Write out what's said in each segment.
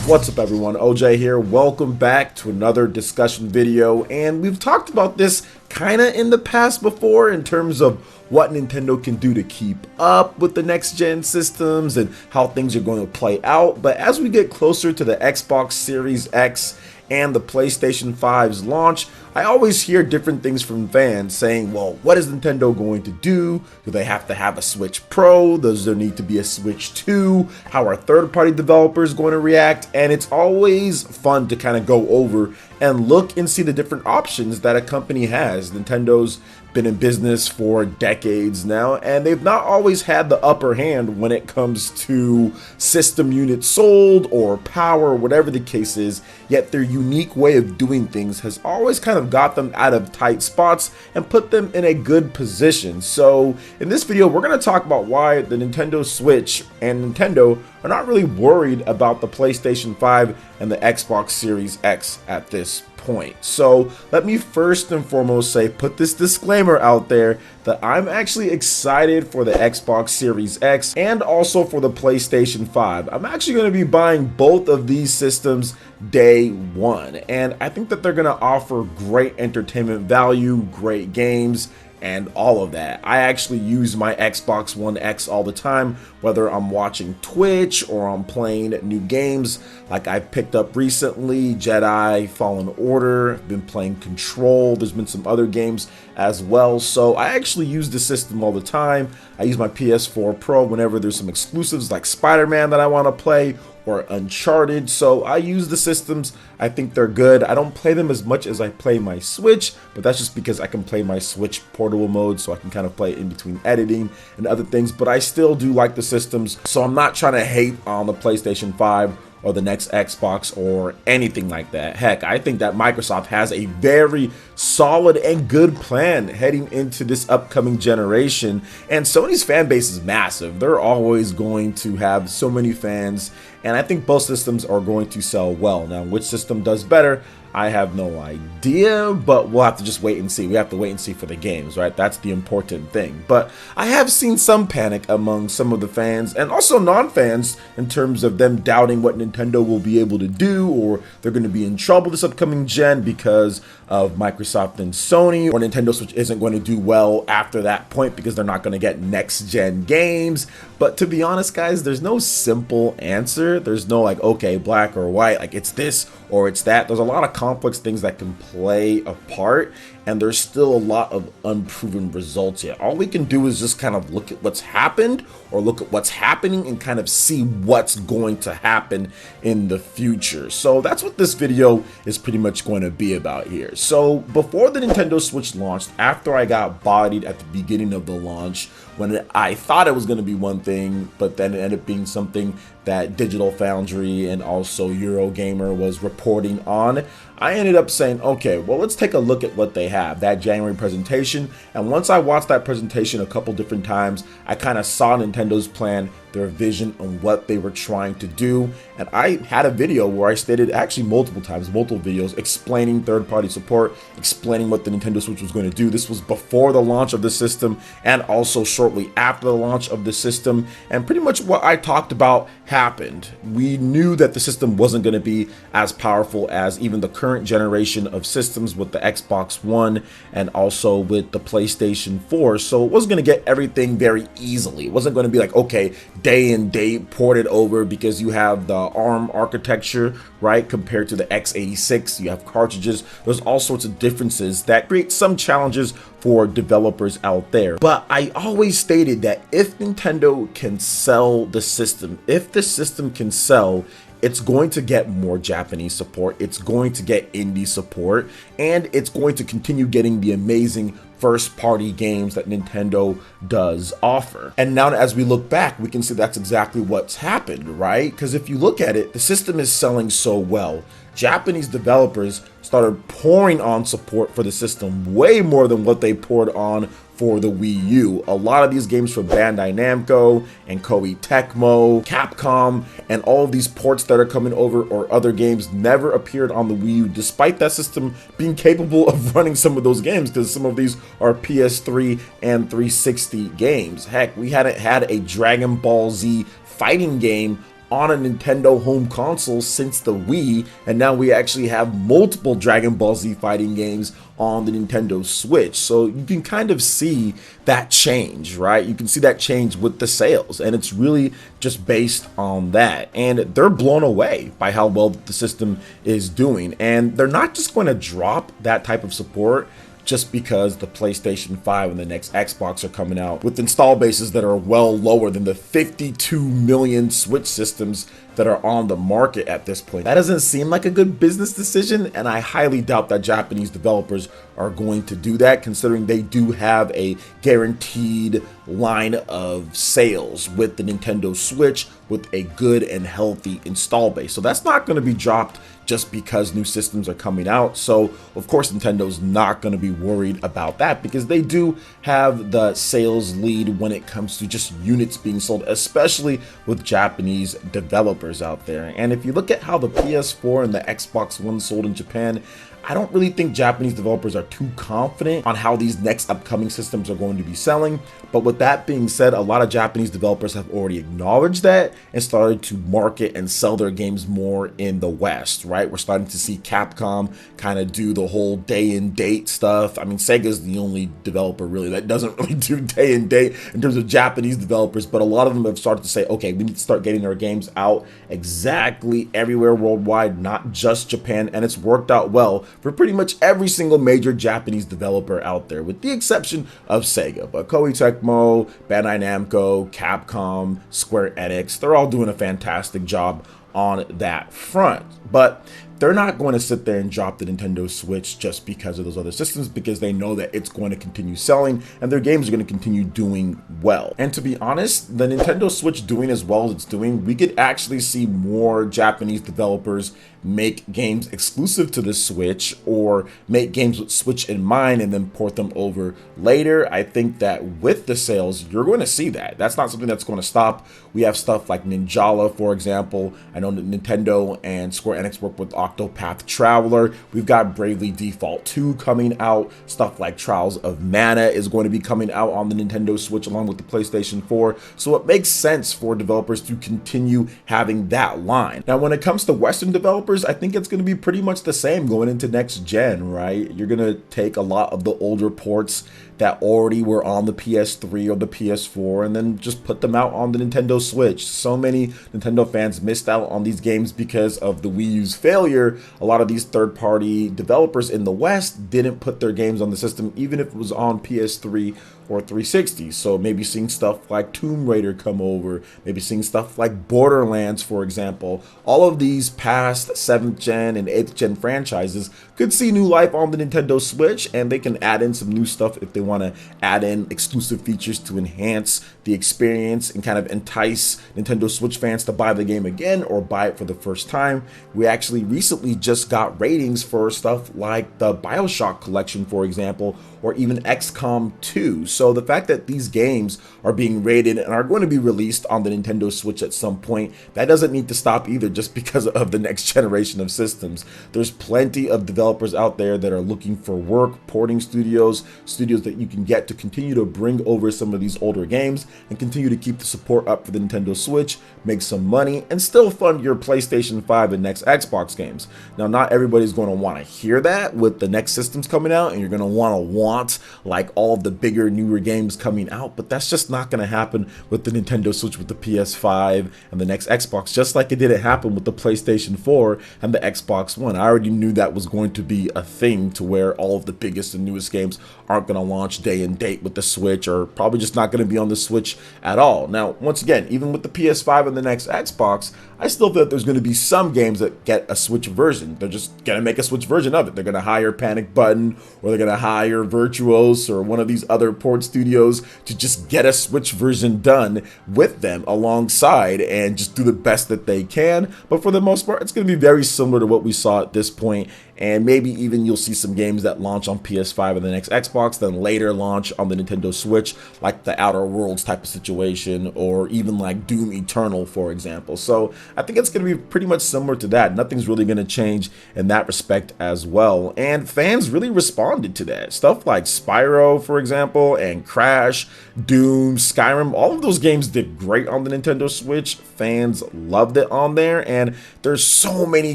What's up everyone, OJ here. Welcome back to another discussion video, and we've talked about this kinda in the past before in terms of what Nintendo can do to keep up with the next gen systems and how things are going to play out. But as we get closer to the Xbox Series X and the PlayStation 5's launch, I always hear different things from fans saying, well, what is Nintendo going to do? Do they have to have a Switch Pro? Does there need to be a Switch 2? How are third-party developers going to react? And it's always fun to kind of go over and look and see the different options that a company has. Nintendo's been in business for decades now, and they've not always had the upper hand when it comes to system units sold or power, whatever the case is, yet their unique way of doing things has always kind of got them out of tight spots and put them in a good position. So in this video, we're going to talk about why the Nintendo Switch and Nintendo are not really worried about the PlayStation 5 and the Xbox Series X at this point. So let me first and foremost put this disclaimer out there that I'm actually excited for the Xbox Series X and also for the PlayStation 5. I'm actually going to be buying both of these systems day one, and I think that they're going to offer great entertainment value, great games, and all of that. I actually use my Xbox One X all the time, whether I'm watching Twitch or I'm playing new games like I picked up recently, Jedi Fallen Order. I've been playing Control. There's been some other games as well. So I actually use the system all the time. I use my PS4 Pro whenever there's some exclusives like Spider-Man that I want to play, or Uncharted. So I use the systems. I think they're good. I don't play them as much as I play my Switch, but that's just because I can play my Switch portable mode, so I can kind of play it in between editing and other things. But I still do like the systems, so I'm not trying to hate on the PlayStation 5 or the next Xbox or anything like that. Heck, I think that Microsoft has a very solid and good plan heading into this upcoming generation, and Sony's fan base is massive. They're always going to have so many fans, and I think both systems are going to sell well. Now, which system does better, I have no idea, but we'll have to just wait and see. We have to wait and see for the games, right? That's the important thing. But I have seen some panic among some of the fans and also non-fans in terms of them doubting what Nintendo will be able to do, or they're going to be in trouble this upcoming gen because of Microsoft and Sony, or Nintendo Switch isn't going to do well after that point because they're not going to get next gen games. But to be honest, guys, there's no simple answer. There's no like, okay, black or white, like it's this or it's that. There's a lot of complex things that can play a part, and there's still a lot of unproven results yet. All we can do is just kind of look at what's happened or look at what's happening and kind of see what's going to happen in the future. So that's what this video is pretty much going to be about here. So before the Nintendo Switch launched, after I got bodied at the beginning of the launch, when I thought it was going to be one thing, but then it ended up being something that Digital Foundry and also Eurogamer was reporting on, I ended up saying, okay, well, let's take a look at what they have, that January presentation. And once I watched that presentation a couple different times, I kind of saw Nintendo's plan, their vision on what they were trying to do. And I had a video where I stated actually multiple times, multiple videos explaining third-party support, explaining what the Nintendo Switch was going to do. This was before the launch of the system and also shortly after the launch of the system. And pretty much what I talked about happened. We knew that the system wasn't going to be as powerful as even the current generation of systems with the Xbox One and also with the PlayStation 4. So it wasn't going to get everything very easily. It wasn't going to be like, okay, day and date ported over because you have the ARM architecture, right, compared to the x86. You have cartridges. There's all sorts of differences that create some challenges for developers out there. But I always stated that if Nintendo can sell the system, if the system can sell, it's going to get more Japanese support, it's going to get indie support, and it's going to continue getting the amazing first-party games that Nintendo does offer. And now as we look back, we can see that's exactly what's happened, right? Because if you look at it, the system is selling so well. Japanese developers started pouring on support for the system way more than what they poured on for the Wii U. A lot of these games from Bandai Namco and Koei Tecmo, Capcom, and all of these ports that are coming over or other games never appeared on the Wii U, despite that system being capable of running some of those games, because some of these are PS3 and 360 games. Heck, we hadn't had a Dragon Ball Z fighting game on a Nintendo home console since the Wii, and now we actually have multiple Dragon Ball Z fighting games on the Nintendo Switch. So you can kind of see that change, right? You can see that change with the sales, and it's really just based on that. And they're blown away by how well the system is doing, and they're not just going to drop that type of support just because the PlayStation 5 and the next Xbox are coming out with install bases that are well lower than the 52 million Switch systems that are on the market at this point. That doesn't seem like a good business decision, and I highly doubt that Japanese developers are going to do that, considering they do have a guaranteed line of sales with the Nintendo Switch with a good and healthy install base. So that's not going to be dropped just because new systems are coming out. So of course Nintendo's not going to be worried about that, because they do have the sales lead when it comes to just units being sold, especially with Japanese developers out there. And if you look at how the PS4 and the Xbox One sold in Japan, I don't really think Japanese developers are too confident on how these next upcoming systems are going to be selling. But with that being said, a lot of Japanese developers have already acknowledged that and started to market and sell their games more in the West, right? We're starting to see Capcom kind of do the whole day and date stuff. I mean, Sega's the only developer really that doesn't really do day and date in terms of Japanese developers, but a lot of them have started to say, okay, we need to start getting our games out exactly everywhere worldwide, not just Japan, and it's worked out well for pretty much every single major Japanese developer out there, with the exception of Sega. But Koei Tecmo, Bandai Namco, Capcom, Square Enix, they're all doing a fantastic job on that front. But they're not going to sit there and drop the Nintendo Switch just because of those other systems, because they know that it's going to continue selling and their games are going to continue doing well. And to be honest, the Nintendo Switch doing as well as it's doing, we could actually see more Japanese developers make games exclusive to the Switch, or make games with Switch in mind and then port them over later. I think that with the sales, you're going to see that. That's not something that's going to stop. We have stuff like Ninjala, for example. I know that Nintendo and Square Enix work with Octopath Traveler. We've got Bravely Default 2 coming out. Stuff like Trials of Mana is going to be coming out on the Nintendo Switch along with the PlayStation 4. So it makes sense for developers to continue having that line. Now, when it comes to Western developers, I think it's going to be pretty much the same going into next gen, right? You're going to take a lot of the older ports that already were on the PS3 or the PS4 and then just put them out on the Nintendo Switch. So many Nintendo fans missed out on these games because of the Wii U's failure. A lot of these third-party developers in the West didn't put their games on the system, even if it was on PS3 or 360. So maybe seeing stuff like Tomb Raider come over, maybe seeing stuff like Borderlands, for example. All of these past 7th gen and 8th gen franchises could see new life on the Nintendo Switch, and they can add in some new stuff if they want to add in exclusive features to enhance the experience and kind of entice Nintendo Switch fans to buy the game again or buy it for the first time. We actually recently just got ratings for stuff like the BioShock collection, for example, or even XCOM 2. So the fact that these games are being rated and are going to be released on the Nintendo Switch at some point, that doesn't need to stop either just because of the next generation of systems. There's plenty of developers out there that are looking for work, porting studios that you can get to continue to bring over some of these older games and continue to keep the support up for the Nintendo Switch, make some money, and still fund your PlayStation 5 and next Xbox games. Now, not everybody's going to want to hear that with the next systems coming out, and you're going to want like all of the bigger, newer games coming out, but that's just not going to happen with the Nintendo Switch, with the PS5 and the next Xbox, just like it didn't happen with the PlayStation 4 and the Xbox One. I already knew that was going to be a thing, to where all of the biggest and newest games aren't going to launch day and date with the Switch, or probably just not going to be on the Switch at all. Now, once again, even with the PS5 and the next Xbox, I still feel that there's going to be some games that get a Switch version. They're just going to make a Switch version of it. They're going to hire Panic Button, or they're going to hire Virtuos or one of these other port studios to just get a Switch version done with them alongside and just do the best that they can. But for the most part, it's going to be very similar to what we saw at this point. And maybe even you'll see some games that launch on PS5 and the next Xbox, then later launch on the Nintendo Switch, like the Outer Worlds type of situation, or even like Doom Eternal, for example. So I think it's going to be pretty much similar to that. Nothing's really going to change in that respect as well. And fans really responded to that. Stuff like Spyro, for example, and Crash, Doom, Skyrim, all of those games did great on the Nintendo Switch. Fans loved it on there, and there's so many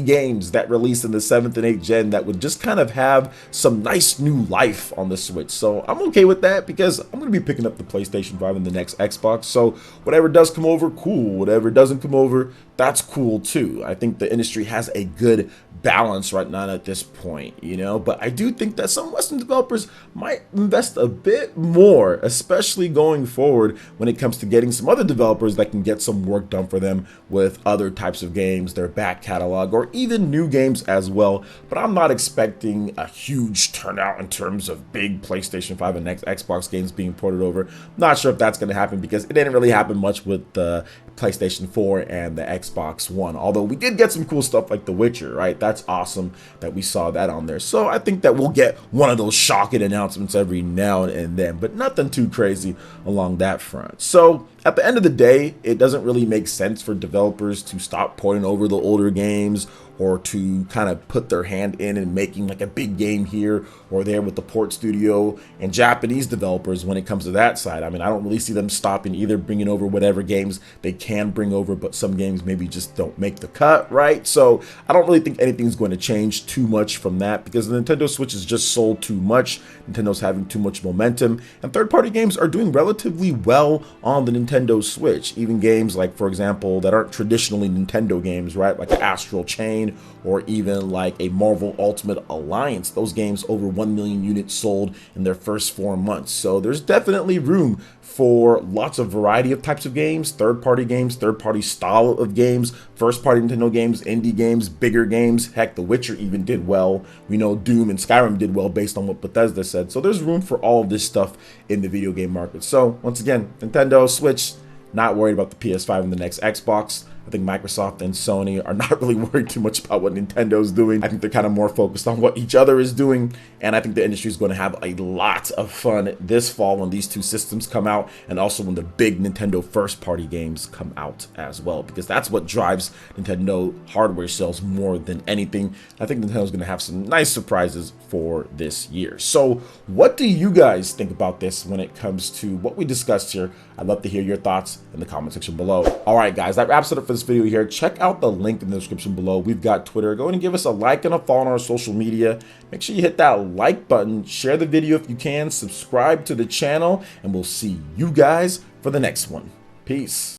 games that released in the 7th and 8th gen that would just kind of have some nice new life on the Switch. So I'm okay with that because I'm going to be picking up the PlayStation 5 in the next Xbox. So whatever does come over, cool. Whatever doesn't come over, that's cool too. I think the industry has a good balance right now at this point, you know, but I do think that some Western developers might invest a bit more, especially going forward when it comes to getting some other developers that can get some work done for them with other types of games, their back catalog, or even new games as well. But I'm not expecting a huge turnout in terms of big PlayStation 5 and next Xbox games being ported over. Not sure if that's going to happen because it didn't really happen much with the PlayStation 4 and the Xbox One, although we did get some cool stuff like The Witcher, right? That's awesome that we saw that on there. So I think that we'll get one of those shocking announcements every now and then, but nothing too crazy along that front. So at the end of the day, it doesn't really make sense for developers to stop porting over the older games or to kind of put their hand in and making like a big game here or there with the port studio and Japanese developers when it comes to that side. I mean, I don't really see them stopping either, bringing over whatever games they can bring over, but some games maybe just don't make the cut, right? So I don't really think anything's going to change too much from that because the Nintendo Switch has just sold too much. Nintendo's having too much momentum, and third-party games are doing relatively well on the Nintendo Switch. Even games like, for example, that aren't traditionally Nintendo games, right? Like Astral Chain or even like a Marvel Ultimate Alliance. Those games over 1 million units sold in their first 4 months. So there's definitely room for lots of variety of types of games, third-party style of games, first-party Nintendo games, indie games, bigger games. Heck, The Witcher even did well. We know Doom and Skyrim did well based on what Bethesda said. So there's room for all of this stuff in the video game market. So once again, Nintendo Switch, not worried about the PS5 and the next Xbox. I think Microsoft and Sony are not really worried too much about what Nintendo's doing. I think they're kind of more focused on what each other is doing. And I think the industry is going to have a lot of fun this fall when these two systems come out and also when the big Nintendo first-party games come out as well, because that's what drives Nintendo hardware sales more than anything. I think Nintendo's going to have some nice surprises for this year. So what do you guys think about this when it comes to what we discussed here? I'd love to hear your thoughts in the comment section below. All right, guys, that wraps it up for this video here. Check out the link in the description below. We've got Twitter. Go ahead and give us a like and a follow on our social media. Make sure you hit that like button, share the video if you can, subscribe to the channel, and we'll see you guys for the next one. Peace.